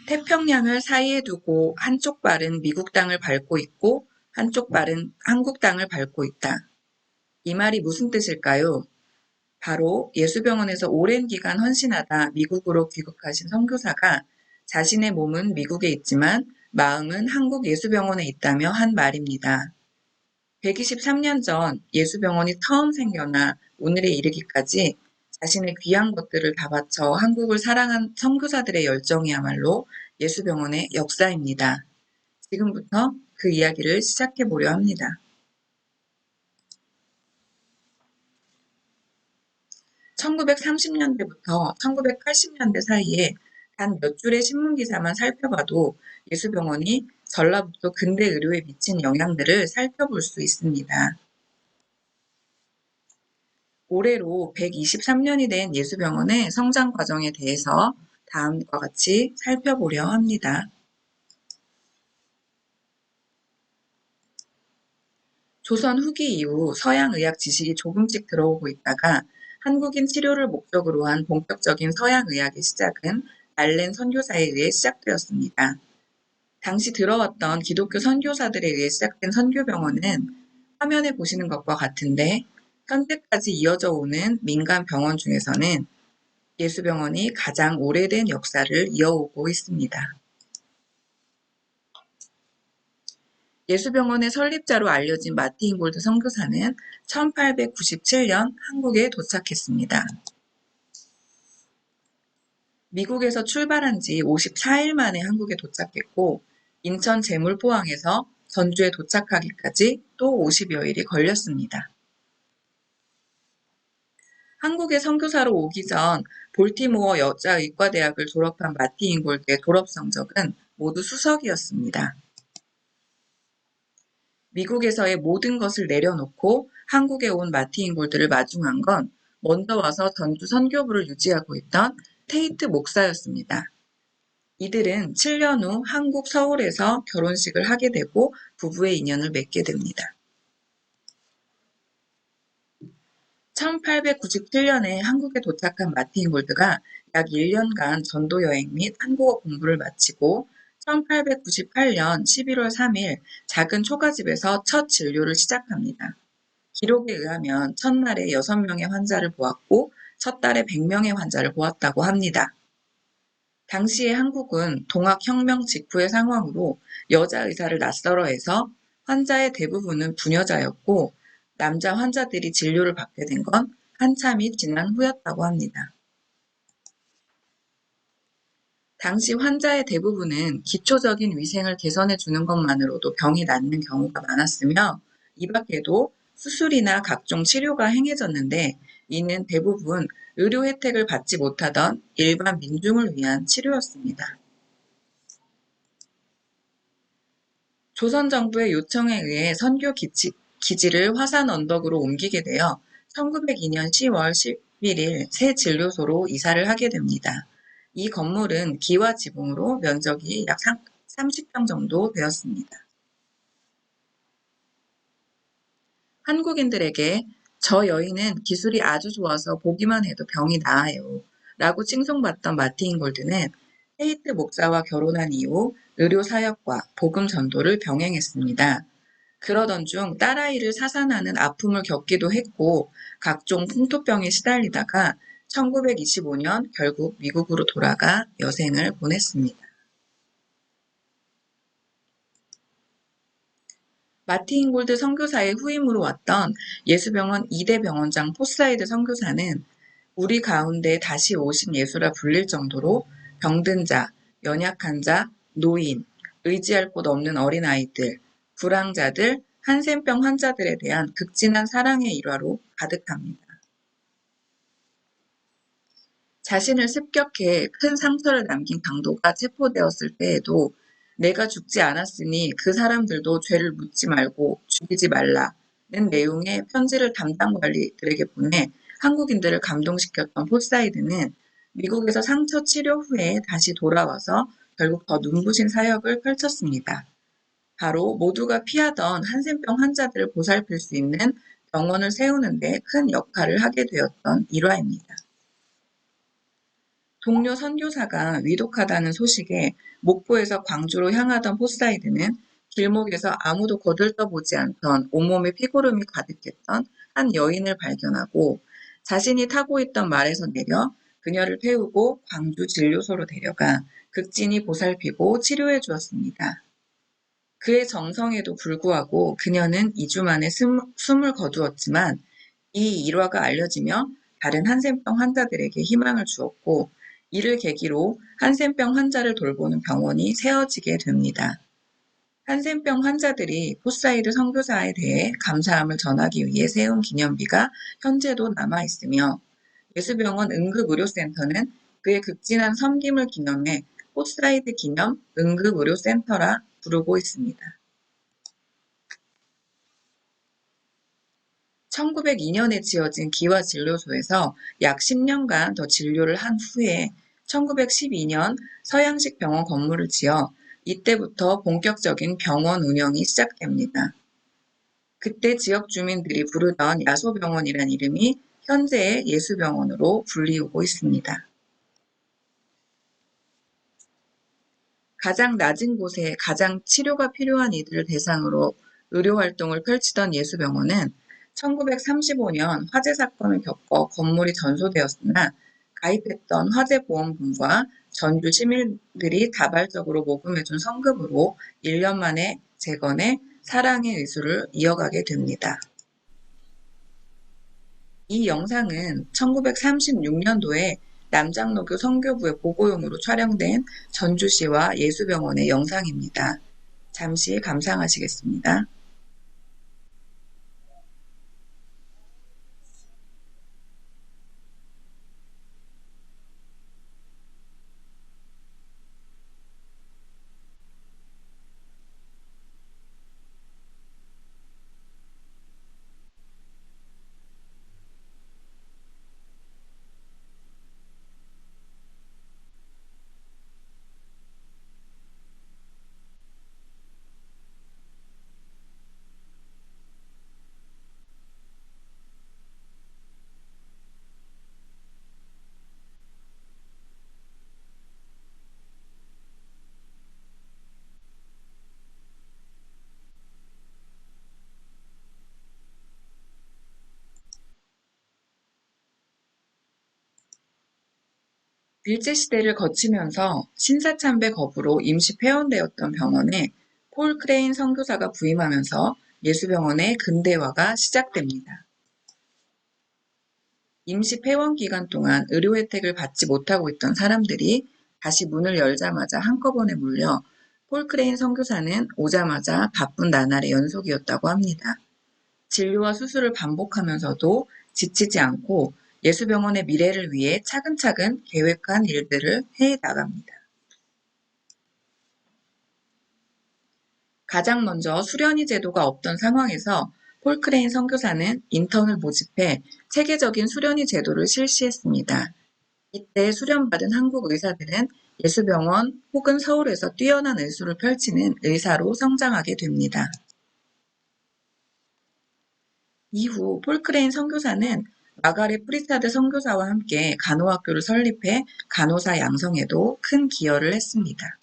태평양을 사이에 두고 한쪽 발은 미국 땅을 밟고 있고 한쪽 발은 한국 땅을 밟고 있다. 이 말이 무슨 뜻일까요? 바로 예수병원에서 오랜 기간 헌신하다 미국으로 귀국하신 선교사가 자신의 몸은 미국에 있지만 마음은 한국 예수병원에 있다며 한 말입니다. 123년 전 예수병원이 처음 생겨나 오늘에 이르기까지 자신의 귀한 것들을 다 바쳐 한국을 사랑한 선교사들의 열정이야말로 예수병원의 역사입니다. 지금부터 그 이야기를 시작해 보려 합니다. 1930년대부터 1980년대 사이에 단 몇 줄의 신문기사만 살펴봐도 예수병원이 전라북도 근대 의료에 미친 영향들을 살펴볼 수 있습니다. 올해로 123년이 된 예수병원의 성장 과정에 대해서 다음과 같이 살펴보려 합니다. 조선 후기 이후 서양 의학 지식이 조금씩 들어오고 있다가 한국인 치료를 목적으로 한 본격적인 서양 의학의 시작은 알렌 선교사에 의해 시작되었습니다. 당시 들어왔던 기독교 선교사들에 의해 시작된 선교병원은 화면에 보시는 것과 같은데 현재까지 이어져 오는 민간 병원 중에서는 예수병원이 가장 오래된 역사를 이어오고 있습니다. 예수병원의 설립자로 알려진 마틴 골드 선교사는 1897년 한국에 도착했습니다. 미국에서 출발한 지 54일 만에 한국에 도착했고 인천 제물포항에서 전주에 도착하기까지 또 50여일이 걸렸습니다. 한국에 선교사로 오기 전 볼티모어 여자의과대학을 졸업한 마틴 잉골드의 졸업 성적은 모두 수석이었습니다. 미국에서의 모든 것을 내려놓고 한국에 온 마틴 잉골드를 마중한 건 먼저 와서 전주 선교부를 유지하고 있던 테이트 목사였습니다. 이들은 7년 후 한국 서울에서 결혼식을 하게 되고 부부의 인연을 맺게 됩니다. 1897년에 한국에 도착한 마틴 골드가 약 1년간 전도 여행 및 한국어 공부를 마치고 1898년 11월 3일 작은 초가집에서 첫 진료를 시작합니다. 기록에 의하면 첫날에 6명의 환자를 보았고 첫 달에 100명의 환자를 보았다고 합니다. 당시의 한국은 동학혁명 직후의 상황으로 여자 의사를 낯설어 해서 환자의 대부분은 부녀자였고 남자 환자들이 진료를 받게 된 건 한참이 지난 후였다고 합니다. 당시 환자의 대부분은 기초적인 위생을 개선해 주는 것만으로도 병이 낫는 경우가 많았으며 이 밖에도 수술이나 각종 치료가 행해졌는데 이는 대부분 의료 혜택을 받지 못하던 일반 민중을 위한 치료였습니다. 조선 정부의 요청에 의해 선교 기지를 화산 언덕으로 옮기게 되어 1902년 10월 11일 새 진료소로 이사를 하게 됩니다. 이 건물은 기와 지붕으로 면적이 약 30평 정도 되었습니다. 한국인들에게 저 여인은 기술이 아주 좋아서 보기만 해도 병이 나아요 라고 칭송받던 마틴 골드는 테이트 목사와 결혼한 이후 의료사역과 복음 전도를 병행했습니다. 그러던 중 딸아이를 사산하는 아픔을 겪기도 했고 각종 풍토병에 시달리다가 1925년 결국 미국으로 돌아가 여생을 보냈습니다. 마틴 골드 선교사의 후임으로 왔던 예수병원 2대 병원장 포사이드 선교사는 우리 가운데 다시 오신 예수라 불릴 정도로 병든 자, 연약한 자, 노인, 의지할 곳 없는 어린아이들, 불황자들, 한센병 환자들에 대한 극진한 사랑의 일화로 가득합니다. 자신을 습격해 큰 상처를 남긴 강도가 체포되었을 때에도 내가 죽지 않았으니 그 사람들도 죄를 묻지 말고 죽이지 말라는 내용의 편지를 담당 관리들에게 보내 한국인들을 감동시켰던 포사이드는 미국에서 상처 치료 후에 다시 돌아와서 결국 더 눈부신 사역을 펼쳤습니다. 바로 모두가 피하던 한센병 환자들을 보살필 수 있는 병원을 세우는 데 큰 역할을 하게 되었던 일화입니다. 동료 선교사가 위독하다는 소식에 목포에서 광주로 향하던 포사이드는 길목에서 아무도 거들떠보지 않던 온몸에 피고름이 가득했던 한 여인을 발견하고 자신이 타고 있던 말에서 내려 그녀를 태우고 광주 진료소로 데려가 극진히 보살피고 치료해 주었습니다. 그의 정성에도 불구하고 그녀는 2주 만에 숨을 거두었지만 이 일화가 알려지며 다른 한센병 환자들에게 희망을 주었고 이를 계기로 한센병 환자를 돌보는 병원이 세워지게 됩니다. 한센병 환자들이 포사이드 선교사에 대해 감사함을 전하기 위해 세운 기념비가 현재도 남아있으며 예수병원 응급의료센터는 그의 극진한 섬김을 기념해 포사이드 기념 응급의료센터라 부르고 있습니다. 1902년에 지어진 기와진료소에서 약 10년간 더 진료를 한 후에 1912년 서양식 병원 건물을 지어 이때부터 본격적인 병원 운영이 시작됩니다. 그때 지역 주민들이 부르던 야소병원이란 이름이 현재의 예수병원으로 불리우고 있습니다. 가장 낮은 곳에 가장 치료가 필요한 이들을 대상으로 의료활동을 펼치던 예수병원은 1935년 화재 사건을 겪어 건물이 전소되었으나 가입했던 화재보험금과 전주 시민들이 다발적으로 모금해준 성금으로 1년 만에 재건해 사랑의 의술을 이어가게 됩니다. 이 영상은 1936년도에 남장로교 선교부의 보고용으로 촬영된 전주시와 예수병원의 영상입니다. 잠시 감상하시겠습니다. 일제시대를 거치면서 신사참배 거부로 임시 폐원되었던 병원에 폴 크레인 선교사가 부임하면서 예수병원의 근대화가 시작됩니다. 임시 폐원 기간 동안 의료 혜택을 받지 못하고 있던 사람들이 다시 문을 열자마자 한꺼번에 몰려 폴 크레인 선교사는 오자마자 바쁜 나날의 연속이었다고 합니다. 진료와 수술을 반복하면서도 지치지 않고 예수병원의 미래를 위해 차근차근 계획한 일들을 해 나갑니다. 가장 먼저 수련의 제도가 없던 상황에서 폴 크레인 선교사는 인턴을 모집해 체계적인 수련의 제도를 실시했습니다. 이때 수련받은 한국 의사들은 예수병원 혹은 서울에서 뛰어난 의술을 펼치는 의사로 성장하게 됩니다. 이후 폴 크레인 선교사는 마가렛 프리차드 선교사와 함께 간호학교를 설립해 간호사 양성에도 큰 기여를 했습니다.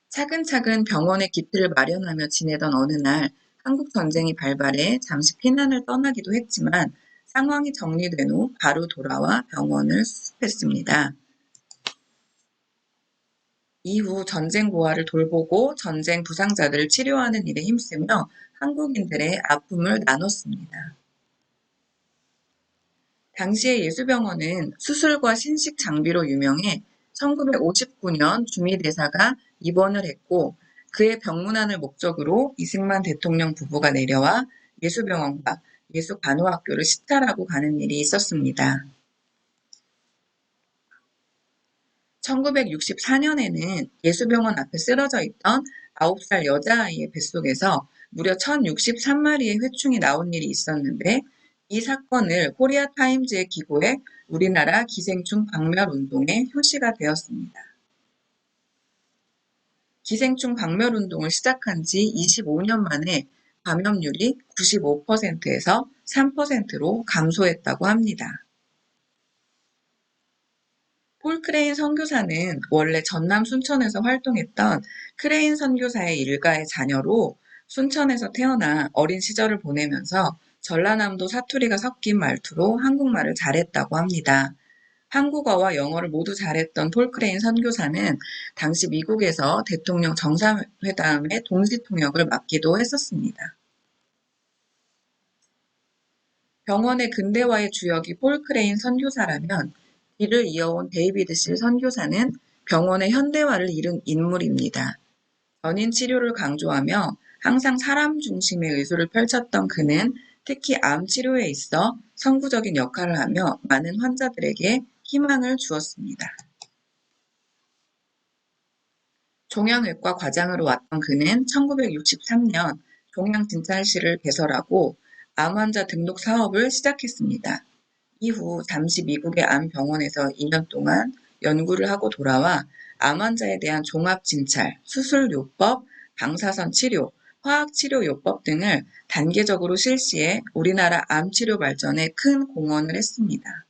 차근차근 병원의 기틀을 마련하며 지내던 어느 날 한국 전쟁이 발발해 잠시 피난을 떠나기도 했지만 상황이 정리된 후 바로 돌아와 병원을 수습했습니다. 이후 전쟁 고아를 돌보고 전쟁 부상자들을 치료하는 일에 힘쓰며 한국인들의 아픔을 나눴습니다. 당시의 예수병원은 수술과 신식 장비로 유명해 1959년 주미대사가 입원을 했고 그의 병문안을 목적으로 이승만 대통령 부부가 내려와 예수병원과 예수간호학교를 시찰하고 가는 일이 있었습니다. 1964년에는 예수병원 앞에 쓰러져 있던 9살 여자아이의 뱃속에서 무려 1063마리의 회충이 나온 일이 있었는데 이 사건을 코리아타임즈에 기고해 우리나라 기생충 박멸 운동의 효시가 되었습니다. 기생충 박멸 운동을 시작한 지 25년 만에 감염률이 95%에서 3%로 감소했다고 합니다. 폴 크레인 선교사는 원래 전남 순천에서 활동했던 크레인 선교사의 일가의 자녀로 순천에서 태어나 어린 시절을 보내면서 전라남도 사투리가 섞인 말투로 한국말을 잘했다고 합니다. 한국어와 영어를 모두 잘했던 폴 크레인 선교사는 당시 미국에서 대통령 정상회담의 동시 통역을 맡기도 했었습니다. 병원의 근대화의 주역이 폴 크레인 선교사라면 뒤를 이어온 데이비드 실 선교사는 병원의 현대화를 이룬 인물입니다. 전인 치료를 강조하며 항상 사람 중심의 의술을 펼쳤던 그는 특히 암 치료에 있어 선구적인 역할을 하며 많은 환자들에게 희망을 주었습니다. 종양외과 과장으로 왔던 그는 1963년 종양진찰실을 개설하고 암 환자 등록 사업을 시작했습니다. 이후 잠시 미국의 암 병원에서 2년 동안 연구를 하고 돌아와 암 환자에 대한 종합진찰, 수술요법, 방사선 치료, 화학치료요법 등을 단계적으로 실시해 우리나라 암 치료 발전에 큰 공헌을 했습니다.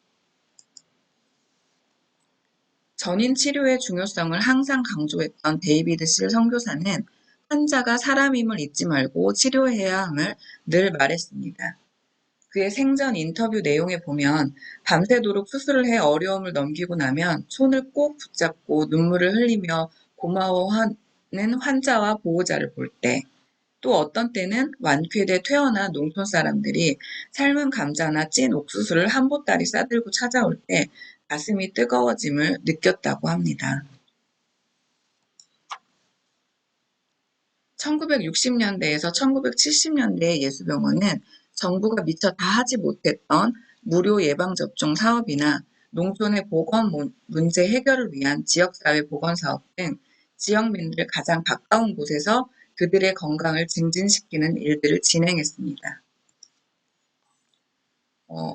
전인 치료의 중요성을 항상 강조했던 데이비드 실 선교사는 환자가 사람임을 잊지 말고 치료해야 함을 늘 말했습니다. 그의 생전 인터뷰 내용에 보면 밤새도록 수술을 해 어려움을 넘기고 나면 손을 꼭 붙잡고 눈물을 흘리며 고마워하는 환자와 보호자를 볼 때, 또 어떤 때는 완쾌돼 퇴원한 농촌 사람들이 삶은 감자나 찐 옥수수를 한 보따리 싸들고 찾아올 때 가슴이 뜨거워짐을 느꼈다고 합니다. 1960년대에서 1970년대의 예수병원은 정부가 미처 다 하지 못했던 무료 예방접종 사업이나 농촌의 보건 문제 해결을 위한 지역사회 보건사업 등 지역민들 가장 가까운 곳에서 그들의 건강을 증진시키는 일들을 진행했습니다.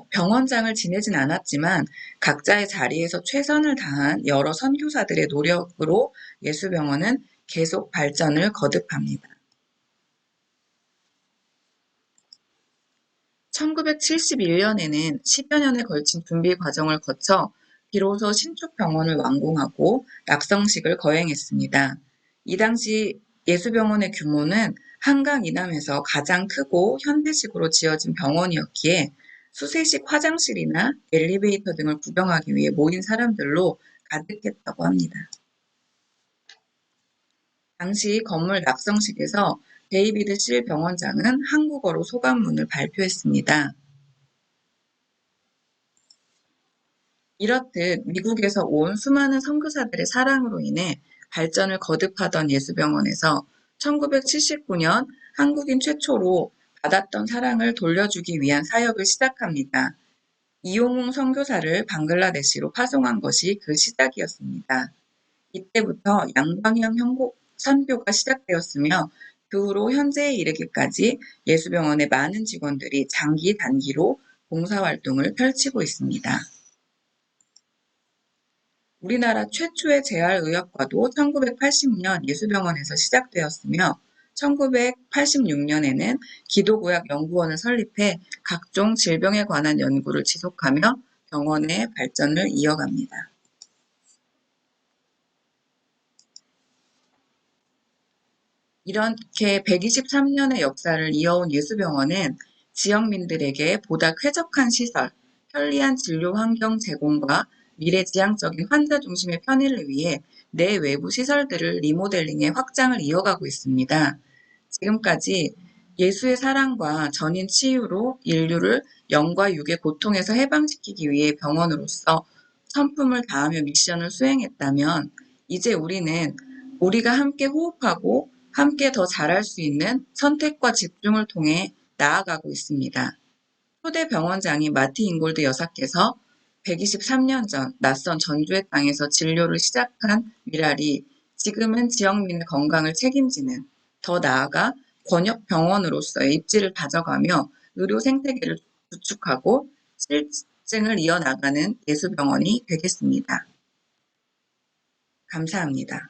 병원장을 지내진 않았지만 각자의 자리에서 최선을 다한 여러 선교사들의 노력으로 예수병원은 계속 발전을 거듭합니다. 1971년에는 10여 년에 걸친 준비 과정을 거쳐 비로소 신축병원을 완공하고 낙성식을 거행했습니다. 이 당시 예수병원의 규모는 한강 이남에서 가장 크고 현대식으로 지어진 병원이었기에 수세식 화장실이나 엘리베이터 등을 구경하기 위해 모인 사람들로 가득했다고 합니다. 당시 건물 낙성식에서 데이비드 실 병원장은 한국어로 소감문을 발표했습니다. 이렇듯 미국에서 온 수많은 선교사들의 사랑으로 인해 발전을 거듭하던 예수병원에서 1979년 한국인 최초로 받았던 사랑을 돌려주기 위한 사역을 시작합니다. 이용웅 선교사를 방글라데시로 파송한 것이 그 시작이었습니다. 이때부터 양방향 선교가 시작되었으며 그 후로 현재에 이르기까지 예수병원의 많은 직원들이 장기 단기로 봉사활동을 펼치고 있습니다. 우리나라 최초의 재활의학과도 1980년 예수병원에서 시작되었으며 1986년에는 기도구약연구원을 설립해 각종 질병에 관한 연구를 지속하며 병원의 발전을 이어갑니다. 이렇게 123년의 역사를 이어온 예수병원은 지역민들에게 보다 쾌적한 시설, 편리한 진료 환경 제공과 미래지향적인 환자 중심의 편의를 위해 내외부 시설들을 리모델링해 확장을 이어가고 있습니다. 지금까지 예수의 사랑과 전인 치유로 인류를 영과 육의 고통에서 해방시키기 위해 병원으로서 성품을 다하며 미션을 수행했다면 이제 우리는 우리가 함께 호흡하고 함께 더 잘할 수 있는 선택과 집중을 통해 나아가고 있습니다. 초대 병원장인 마티 잉골드 여사께서 123년 전 낯선 전주의 땅에서 진료를 시작한 미랄이 지금은 지역민의 건강을 책임지는, 더 나아가 권역 병원으로서의 입지를 다져가며 의료 생태계를 구축하고 실증을 이어나가는 예수병원이 되겠습니다. 감사합니다.